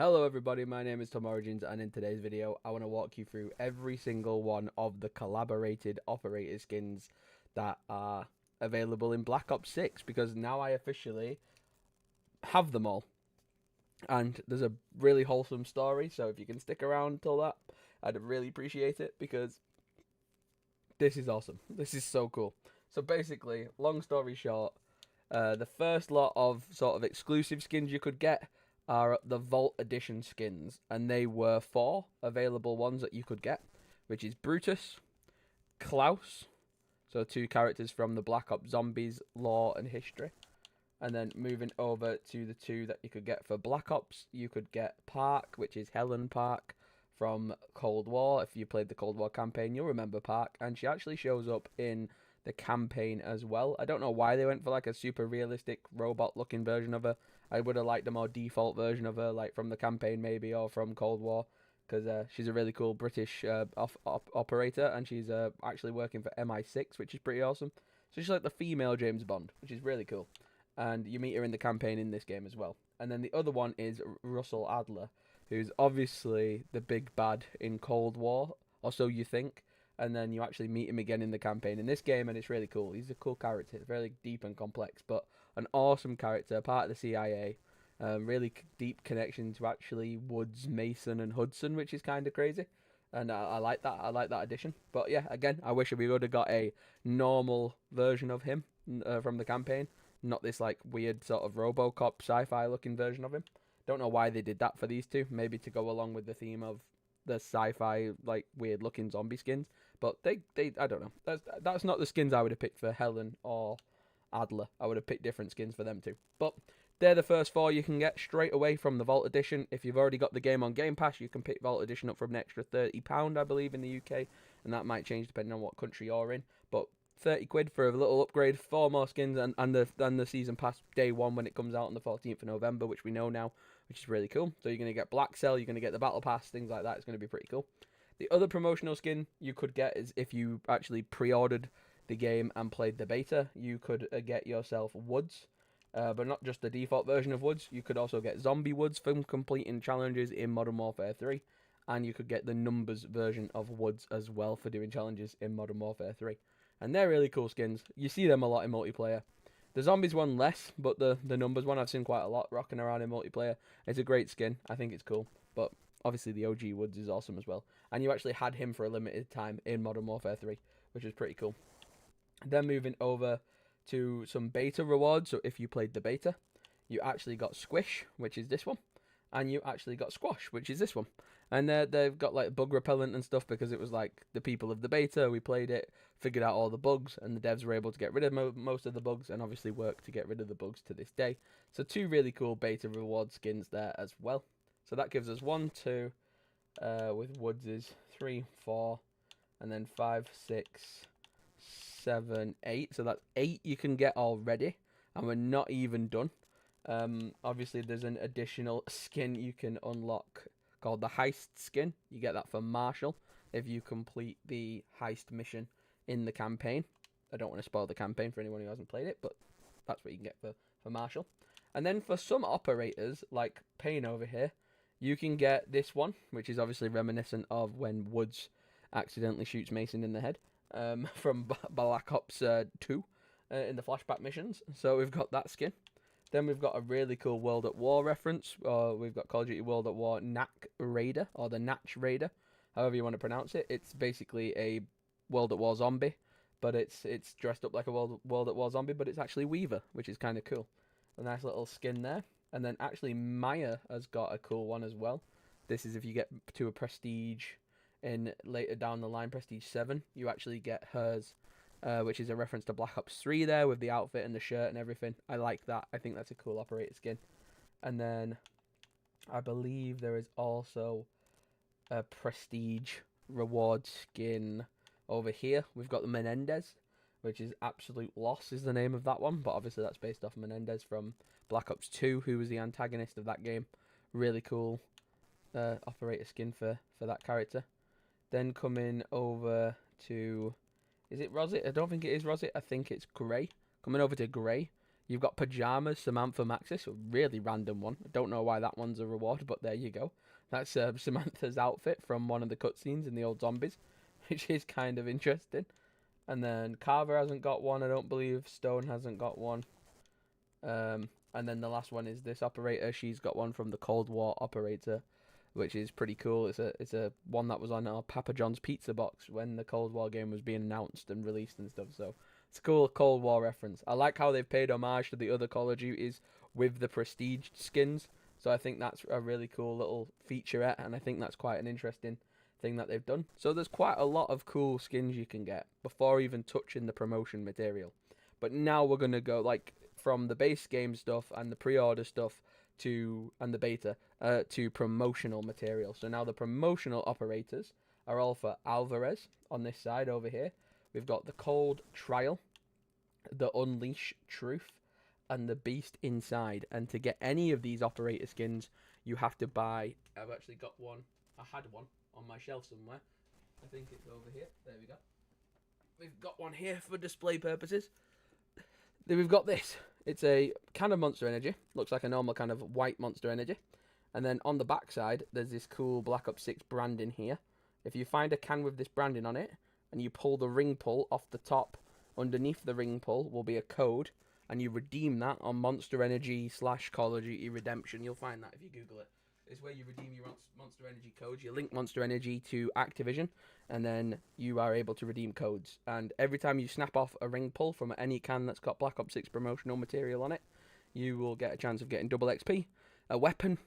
Hello everybody, my name is Tom Origins, and in today's video I want to walk you through every single one of the collaborated operator skins that are available in Black Ops 6, because now I officially have them all. And there's a really wholesome story, so if you can stick around till that, I'd really appreciate it, because this is awesome. This is so cool. So basically, long story short, the first lot of sort of exclusive skins you could get are the Vault Edition skins, and they were 4 available ones that you could get, which is Brutus, Klaus, so 2 characters from the Black Ops Zombies lore and history, and then moving over to the 2 that you could get for Black Ops, you could get Park, which is Helen Park from Cold War. If you played the Cold War campaign, you'll remember Park, and she actually shows up in the campaign as well. I don't know why they went for like a super realistic robot looking version of her. I would have liked a more default version of her, like from the campaign maybe, or from Cold War, because she's a really cool British operator, and she's actually working for MI6, which is pretty awesome. So she's like the female James Bond, which is really cool. And you meet her in the campaign in this game as well. And then the other one is Russell Adler, who's obviously the big bad in Cold War, or so you think. And then you actually meet him again in the campaign in this game, and it's really cool. He's a cool character, very deep and complex, but an awesome character, part of the CIA. Really deep connection to actually Woods, Mason, and Hudson, which is kind of crazy. And I like that. I like that addition. But yeah, again, I wish we would have got a normal version of him from the campaign, not this like weird sort of RoboCop sci-fi looking version of him. Don't know why they did that for these two. Maybe to go along with the theme of the sci-fi like weird looking zombie skins. But they I don't know. That's not the skins I would have picked for Helen or Adler. I would have picked different skins for them too. But they're the first 4 you can get straight away from the Vault Edition. If you've already got the game on Game Pass, you can pick Vault Edition up for an extra £30, I believe, in the UK, and that might change depending on what country you're in. But 30 quid for a little upgrade, 4 more skins, and the season pass day 1 when it comes out on the 14th of November, which we know now, which is really cool. So you're going to get Black Cell, you're going to get the Battle Pass, things like that. It's going to be pretty cool. The other promotional skin you could get is if you actually pre-ordered the game and played the beta, you could get yourself Woods, but not just the default version of Woods. You could also get Zombie Woods from completing challenges in Modern Warfare 3, and you could get the Numbers version of Woods as well for doing challenges in Modern Warfare 3. And they're really cool skins. You see them a lot in multiplayer. The Zombies one less, but the Numbers one I've seen quite a lot rocking around in multiplayer. It's a great skin. I think it's cool, but obviously the OG Woods is awesome as well. And you actually had him for a limited time in Modern Warfare 3, which is pretty cool. Then moving over to some beta rewards. So if you played the beta, you actually got Squish, which is this one, and you actually got Squash, which is this one. And they've got like bug repellent and stuff, because it was like the people of the beta, we played it, figured out all the bugs, and the devs were able to get rid of most of the bugs, and obviously work to get rid of the bugs to this day. So 2 really cool beta reward skins there as well. So that gives us 1, 2, with Woods is 3, 4, and then 5, 6, 7, 8. So that's 8 you can get already, and we're not even done. Obviously there's an additional skin you can unlock called the Heist skin. You get that for Marshall if you complete the Heist mission in the campaign. I don't want to spoil the campaign for anyone who hasn't played it, but that's what you can get for Marshall. And then for some operators, like Payne over here, you can get this one, which is obviously reminiscent of when Woods accidentally shoots Mason in the head, from Black Ops 2 in the flashback missions. So we've got that skin. Then we've got a really cool World at War reference. We've got Call of Duty World at War Natch Raider, or the Natch Raider, however you want to pronounce it. It's basically a World at War zombie, but it's dressed up like a World at War zombie, but it's actually Weaver, which is kind of cool. A nice little skin there. And then actually Maya has got a cool one as well. This is if you get to a Prestige in later down the line, Prestige 7, you actually get hers, which is a reference to Black Ops 3 there with the outfit and the shirt and everything. I like that. I think that's a cool operator skin. And then I believe there is also a Prestige reward skin over here. We've got the Menendez, which is Absolute Loss is the name of that one, but obviously that's based off Menendez from Black Ops 2, who was the antagonist of that game. Really cool operator skin for that character. Then coming over to, is it Rosit? I don't think it is Rosit. I think it's Grey. Coming over to Grey, You've got Pajamas, Samantha Maxis, a really random one. I don't know why that one's a reward, but there you go. That's Samantha's outfit from one of the cutscenes in the old Zombies, which is kind of interesting. And then Carver hasn't got one, I don't believe. Stone hasn't got one. And then the last one is this operator. She's got one from the Cold War operator, which is pretty cool. It's a one that was on our Papa John's pizza box when the Cold War game was being announced and released and stuff. So it's a cool Cold War reference. I like how they've paid homage to the other Call of Duties with the prestige skins. So I think that's a really cool little featurette, and I think that's quite an interesting thing that they've done. So there's quite a lot of cool skins you can get before even touching the promotion material. But now we're gonna go like from the base game stuff and the pre-order stuff and the beta to promotional material. So now the promotional operators are all for Alvarez on this side over here. We've got the Cold Trial, the Unleash Truth, and the Beast Inside. And to get any of these operator skins, you have to buy. I've actually got one. I had one on my shelf somewhere. I think it's over here. There we go. We've got one here for display purposes. Then we've got this. It's a can of Monster Energy. Looks like a normal kind of white Monster Energy. And then on the back side, there's this cool Black Ops 6 branding here. If you find a can with this branding on it, and you pull the ring pull off the top, underneath the ring pull will be a code, and you redeem that on Monster Energy / Call of Duty Redemption. You'll find that if you Google it. It's where you redeem your Monster Energy codes. You link Monster Energy to Activision, and then you are able to redeem codes. And every time you snap off a ring pull from any can that's got Black Ops 6 promotional material on it, you will get a chance of getting double XP, a weapon,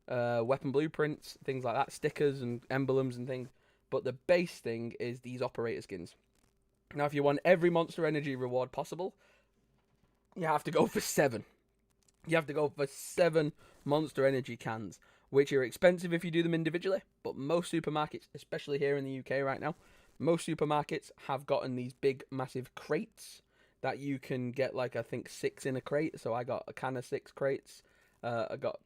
weapon blueprints, things like that, stickers and emblems and things. But the base thing is these operator skins. Now, if you want every Monster Energy reward possible, you have to go for 7. You have to go for 7 Monster Energy cans, which are expensive if you do them individually, but most supermarkets, especially here in the UK right now, most supermarkets have gotten these big, massive crates that you can get, like, I think 6 in a crate. So I got a can of 6 crates. I got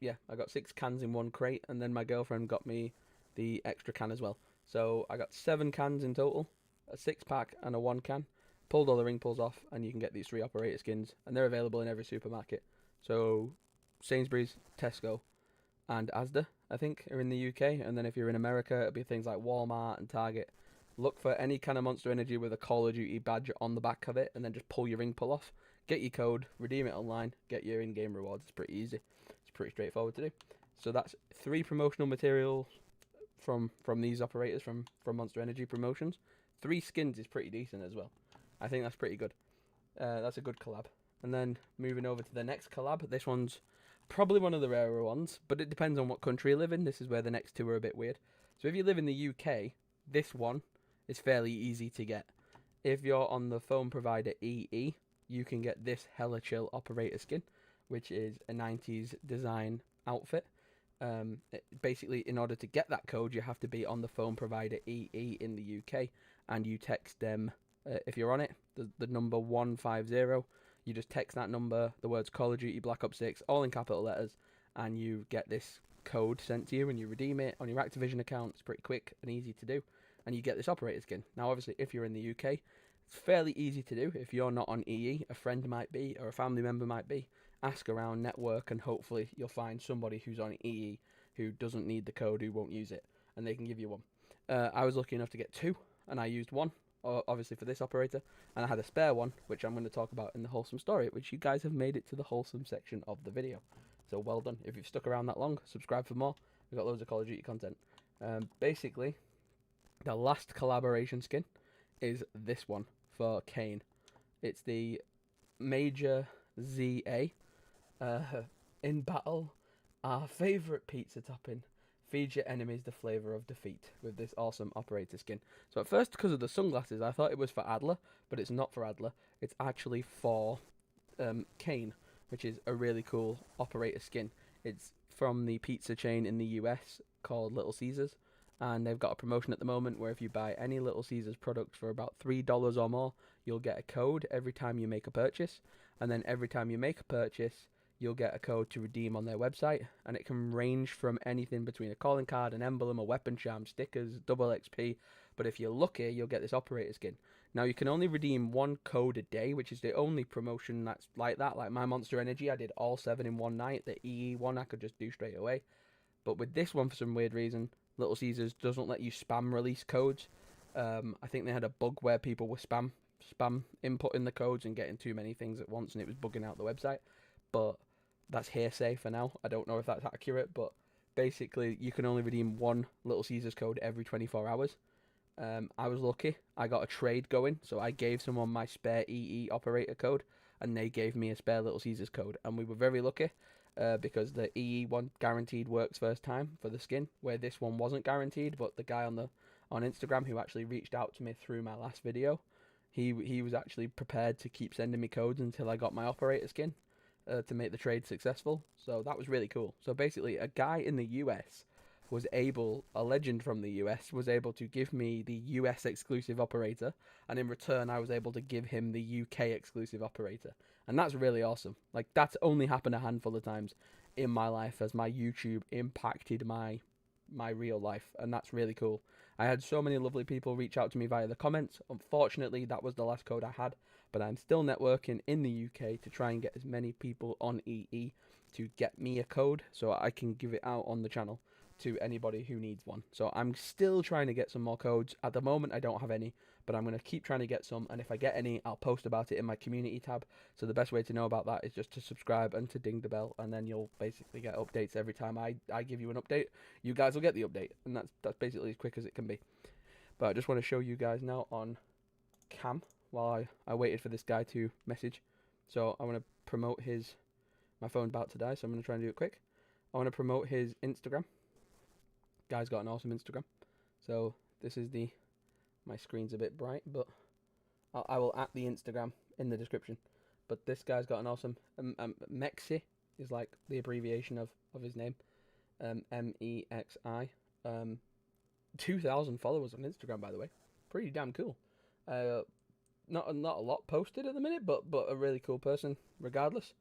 6 cans in one crate, and then my girlfriend got me the extra can as well. So I got 7 cans in total, a 6-pack and a 1 can. Pulled all the ring pulls off, and you can get these 3 operator skins, and they're available in every supermarket. So Sainsbury's, Tesco, and Asda, I think, are in the UK. And then if you're in America, it'll be things like Walmart and Target. Look for any kind of Monster Energy with a Call of Duty badge on the back of it, and then just pull your ring pull off. Get your code, redeem it online, get your in-game rewards. It's pretty easy. It's pretty straightforward to do. So that's 3 promotional materials from these operators from Monster Energy promotions. 3 skins is pretty decent as well. I think that's pretty good. That's a good collab. And then moving over to the next collab. This one's probably one of the rarer ones, but it depends on what country you live in. This is where the next 2 are a bit weird. So if you live in the UK, this one is fairly easy to get. If you're on the phone provider EE, you can get this Hella Chill operator skin, which is a 90s design outfit. Basically, in order to get that code, you have to be on the phone provider EE in the UK, and you text them, if you're on it, the number 150. You just text that number, the words Call of Duty Black Ops 6, all in capital letters, and you get this code sent to you, and you redeem it on your Activision account. It's pretty quick and easy to do, and you get this operator skin. Now, obviously, if you're in the UK, it's fairly easy to do. If you're not on EE, a friend might be, or a family member might be. Ask around, network, and hopefully you'll find somebody who's on EE who doesn't need the code, who won't use it, and they can give you one. I was lucky enough to get 2, and I used 1, obviously for this operator, and I had a spare one, which I'm going to talk about in the wholesome story, which you guys have made it to the wholesome section of the video. So well done. If you've stuck around that long, subscribe for more. We've got loads of Call of Duty content. Basically, the last collaboration skin is this one for Kane. It's the Major ZA. In battle, our favourite pizza topping. Feed your enemies the flavour of defeat with this awesome operator skin. So at first, because of the sunglasses, I thought it was for Adler, but it's not for Adler. It's actually for Kane, which is a really cool operator skin. It's from the pizza chain in the US called Little Caesars, and they've got a promotion at the moment where if you buy any Little Caesars product for about $3 or more, you'll get a code every time you make a purchase, and then every time you make a purchase, you'll get a code to redeem on their website, and it can range from anything between a calling card, an emblem, a weapon charm, stickers, double XP, but if you're lucky, you'll get this operator skin. Now you can only redeem 1 code a day, which is the only promotion that's like that. Like my Monster Energy, I did all 7 in one night. The EE one I could just do straight away. But with this one, for some weird reason, Little Caesars doesn't let you spam release codes. I think they had a bug where people were spam inputting the codes and getting too many things at once, and it was bugging out the website. But that's hearsay for now. I don't know if that's accurate, but basically you can only redeem 1 Little Caesars code every 24 hours. I was lucky. I got a trade going, so I gave someone my spare EE operator code, and they gave me a spare Little Caesars code, and we were very lucky. Because the EE one guaranteed works first time for the skin, where this one wasn't guaranteed. But the guy on Instagram who actually reached out to me through my last video, he was actually prepared to keep sending me codes until I got my operator skin to make the trade successful. So that was really cool. So basically, a guy in the US a legend from the US was able to give me the US exclusive operator, and in return I was able to give him the UK exclusive operator. And that's really awesome. Like, that's only happened a handful of times in my life as my YouTube impacted my real life, and that's really cool. I had so many lovely people reach out to me via the comments. Unfortunately, that was the last code I had, but I'm still networking in the UK to try and get as many people on EE to get me a code so I can give it out on the channel to anybody who needs one. So I'm still trying to get some more codes. At the moment I don't have any, but I'm going to keep trying to get some, and if I get any I'll post about it in my community tab. So the best way to know about that is just to subscribe and to ding the bell, and then you'll basically get updates every time I give you an update. You guys will get the update, and that's basically as quick as it can be. But I just want to show you guys now on cam while I waited for this guy to message. So I want to promote my phone's about to die, so I'm going to try and do it quick. I want to promote his Instagram. Guy's got an awesome Instagram. So this is my screen's a bit bright, but I will add the Instagram in the description. But this guy's got an awesome Mexi is like the abbreviation of his name. MEXI. 2,000 followers on Instagram, by the way. Pretty damn cool. Not a lot posted at the minute, but a really cool person regardless.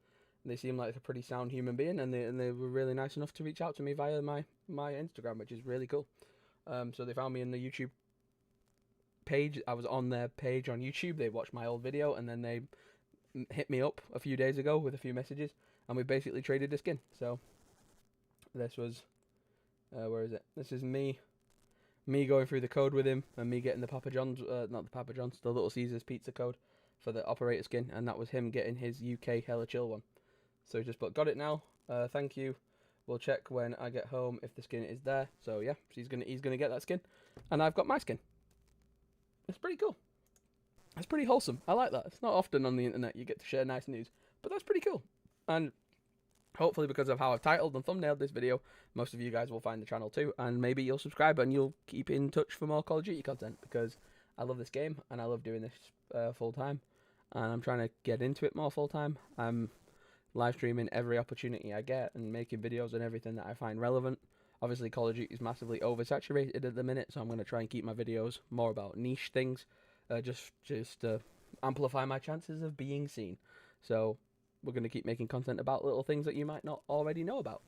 They seem like a pretty sound human being, and they were really nice enough to reach out to me via my Instagram, which is really cool. So they found me in the YouTube page. I was on their page on YouTube. They watched my old video, and then they hit me up a few days ago with a few messages, and we basically traded a skin. So this was where is it? This is me going through the code with him, and me getting the Papa John's, not the Papa John's, the Little Caesars pizza code for the operator skin, and that was him getting his UK Hella Chill one. So he just got it now. Thank you. We'll check when I get home if the skin is there. So yeah, he's gonna get that skin, and I've got my skin. It's pretty cool. It's pretty wholesome. I like that. It's not often on the internet you get to share nice news, but that's pretty cool. And hopefully, because of how I've titled and thumbnailed this video, most of you guys will find the channel too, and maybe you'll subscribe and you'll keep in touch for more Call of Duty content, because I love this game and I love doing this full time, and I'm trying to get into it more full time. I'm live streaming every opportunity I get and making videos and everything that I find relevant. Obviously, Call of Duty is massively oversaturated at the minute, so I'm going to try and keep my videos more about niche things, just to amplify my chances of being seen. So we're going to keep making content about little things that you might not already know about.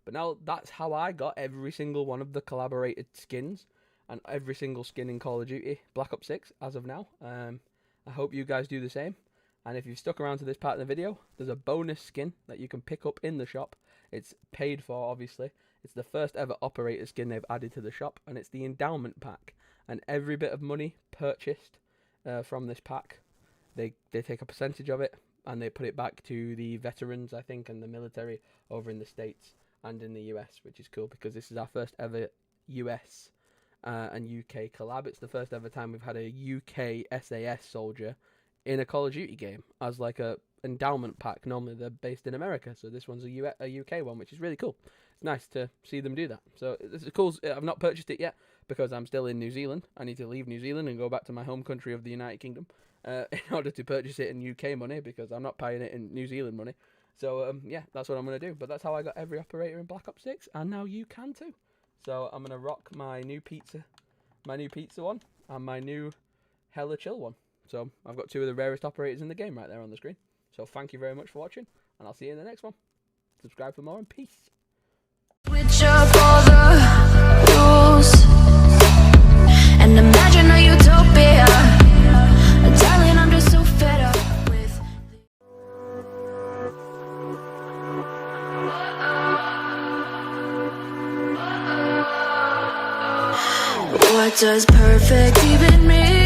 But now that's how I got every single one of the collaborated skins and every single skin in Call of Duty Black Ops 6 as of now. I hope you guys do the same. And if you've stuck around to this part of the video, there's a bonus skin that you can pick up in the shop. It's paid for, obviously. It's the first ever operator skin they've added to the shop, and it's the endowment pack. And every bit of money purchased from this pack, they take a percentage of it, and they put it back to the veterans, I think, and the military over in the States and in the US, which is cool because this is our first ever US and UK collab. It's the first ever time we've had a UK SAS soldier in a Call of Duty game as like a endowment pack. Normally they're based in America, so this one's a UK one, which is really cool. It's nice to see them do that. So this is cool. I've not purchased it yet because I'm still in New Zealand. I need to leave New Zealand and go back to my home country of the United Kingdom in order to purchase it in UK money, because I'm not paying it in New Zealand money. So yeah, that's what I'm going to do. But that's how I got every operator in Black Ops 6, and now you can too. So I'm going to rock my new pizza one and my new Hella Chill one. So I've got two of the rarest operators in the game right there on the screen. So thank you very much for watching, and I'll see you in the next one. Subscribe for more, and peace. Switch up all the rules and imagine a utopia. What does perfect even mean?